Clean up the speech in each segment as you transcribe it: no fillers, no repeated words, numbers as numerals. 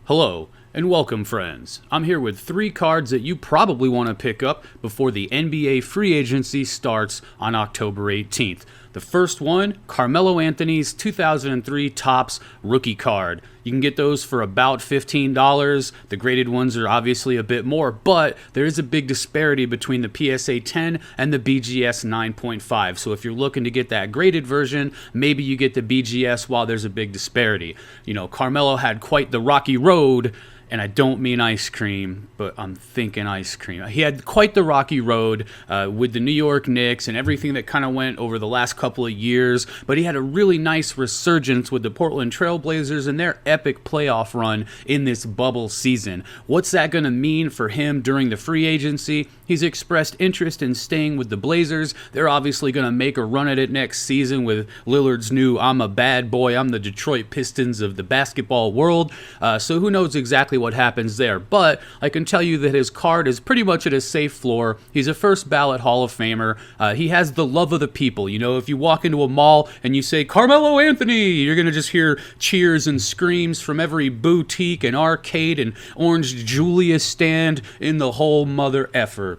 Hello, and welcome, friends. I'm here with 3 cards that you probably want to pick up before the NBA free agency starts on October 18th. The first one, Carmelo Anthony's 2003 Topps rookie card. You can get those for about $15. The graded ones are obviously a bit more, but there is a big disparity between the PSA 10 and the BGS 9.5. So if you're looking to get that graded version, maybe you get the BGS while there's a big disparity. You know, Carmelo had quite the rocky road. And I don't mean ice cream, but I'm thinking ice cream. He had quite the rocky road with the New York Knicks and everything that kind of went over the last couple of years. But he had a really nice resurgence with the Portland Trail Blazers and their epic playoff run in this bubble season. What's that going to mean for him during the free agency? He's expressed interest in staying with the Blazers. They're obviously going to make a run at it next season with Lillard's new "I'm a bad boy, I'm the Detroit Pistons of the basketball world." So who knows exactly what happens there. But I can tell you that his card is pretty much at a safe floor. He's a first ballot Hall of Famer. He has the love of the people. You know, if you walk into a mall and you say Carmelo Anthony, you're going to just hear cheers and screams from every boutique and arcade and Orange Julius stand in the whole mother effer.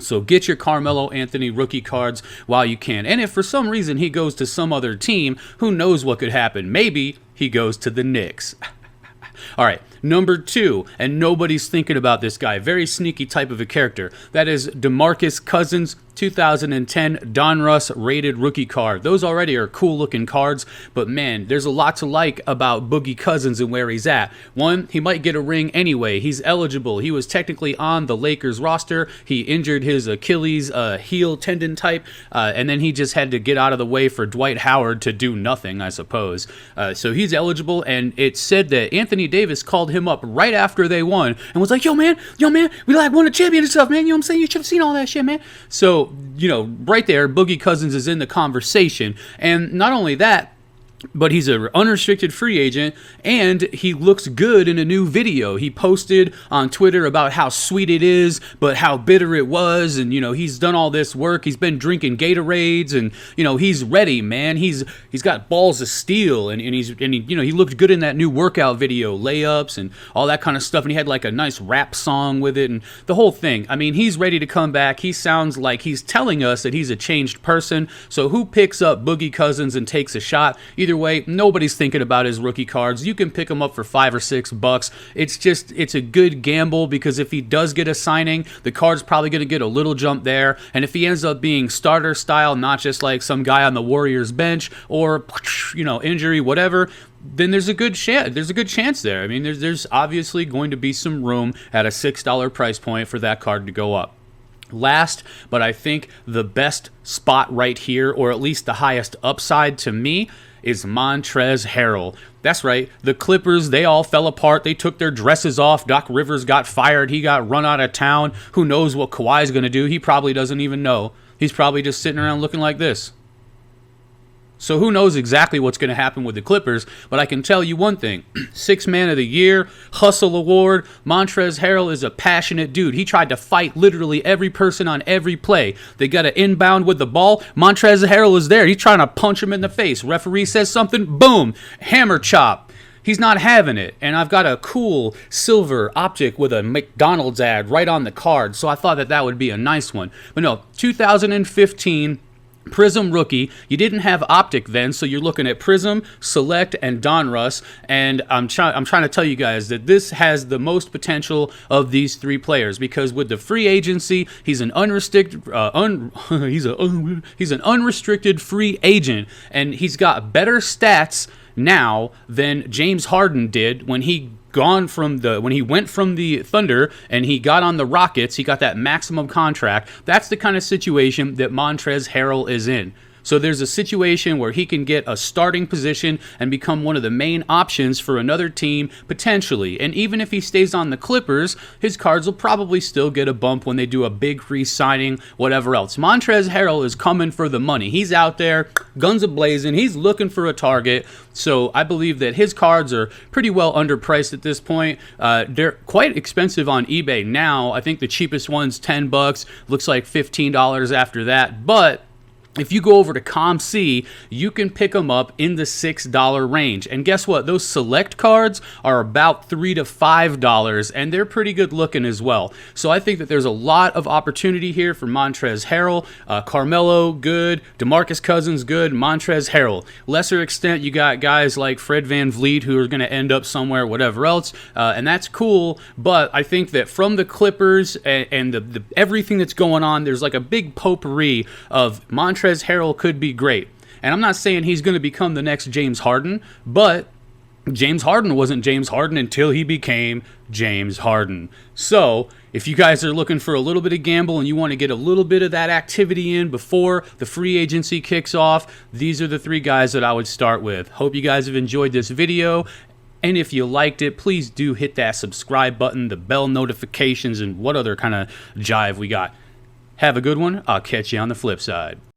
So get your Carmelo Anthony rookie cards while you can. And if for some reason he goes to some other team, who knows what could happen? Maybe he goes to the Knicks. All right, number 2, and nobody's thinking about this guy. Very sneaky type of a character. That is Demarcus Cousins, 2010 Donruss rated rookie card. Those already are cool looking cards, but man, there's a lot to like about Boogie Cousins and where he's at. One, he might get a ring anyway. He's eligible. He was technically on the Lakers roster. He injured his Achilles heel tendon type, and then he just had to get out of the way for Dwight Howard to do nothing, I suppose. So he's eligible, and it's said that Anthony Davis called him up right after they won and was like, yo man, we like won a champion and stuff, man. You know what I'm saying? You should have seen all that shit, man. So, you know, right there, Boogie Cousins is in the conversation. And not only that, but he's an unrestricted free agent, and he looks good in a new video. He posted on Twitter about how sweet it is, but how bitter it was, and, you know, he's done all this work. He's been drinking Gatorades, and, you know, he's ready, man. He's got balls of steel, and he looked good in that new workout video, layups and all that kind of stuff, and he had like a nice rap song with it, and the whole thing. I mean, he's ready to come back. He sounds like he's telling us that he's a changed person. So who picks up Boogie Cousins and takes a shot? Either way, nobody's thinking about his rookie cards. You can pick them up for $5 or $6. It's a good gamble, because if he does get a signing, the card's probably going to get a little jump there. And if he ends up being starter style, not just like some guy on the Warriors bench or, you know, injury, whatever, then there's a good chance there. I mean, there's obviously going to be some room at a $6 price point for that card to go up. Last, but I think the best spot right here, or at least the highest upside to me, is Montrezl Harrell. That's right, the Clippers, they all fell apart. They took their dresses off. Doc Rivers got fired. He got run out of town. Who knows what Kawhi's going to do? He probably doesn't even know. He's probably just sitting around looking like this. So who knows exactly what's going to happen with the Clippers, but I can tell you one thing. 6th Man of the Year, Hustle Award, Montrezl Harrell is a passionate dude. He tried to fight literally every person on every play. They got an inbound with the ball. Montrezl Harrell is there. He's trying to punch him in the face. Referee says something, boom, hammer chop. He's not having it. And I've got a cool silver optic with a McDonald's ad right on the card, so I thought that would be a nice one. But no, 2015 Prism rookie. You didn't have optic then, so you're looking at Prism, Select, and Donruss. And I'm trying to tell you guys that this has the most potential of these 3 players, because with the free agency, he's an unrestricted he's an unrestricted free agent, and he's got better stats now than James Harden did when he went from the Thunder and he got on the Rockets. He got that maximum contract. That's the kind of situation that Montrezl Harrell is in. So there's a situation where he can get a starting position and become one of the main options for another team, potentially. And even if he stays on the Clippers, his cards will probably still get a bump when they do a big re-signing, whatever else. Montrezl Harrell is coming for the money. He's out there, guns a-blazing. He's looking for a target. So I believe that his cards are pretty well underpriced at this point. They're quite expensive on eBay now. I think the cheapest one's $10. Looks like $15 after that. But If you go over to ComC, you can pick them up in the $6 range. And guess what? Those select cards are about $3 to $5, and they're pretty good looking as well. So I think that there's a lot of opportunity here for Montrezl Harrell. Carmelo, good. Demarcus Cousins, good. Montrezl Harrell. Lesser extent, you got guys like Fred VanVleet who are going to end up somewhere, whatever else, and that's cool. But I think that from the Clippers and the everything that's going on, there's like a big potpourri of Montrezl Harrell could be great. And I'm not saying he's going to become the next James Harden, but James Harden wasn't James Harden until he became James Harden. So if you guys are looking for a little bit of gamble and you want to get a little bit of that activity in before the free agency kicks off, these are the three guys that I would start with. Hope you guys have enjoyed this video. And if you liked it, please do hit that subscribe button, the bell notifications, and what other kind of jive we got. Have a good one. I'll catch you on the flip side.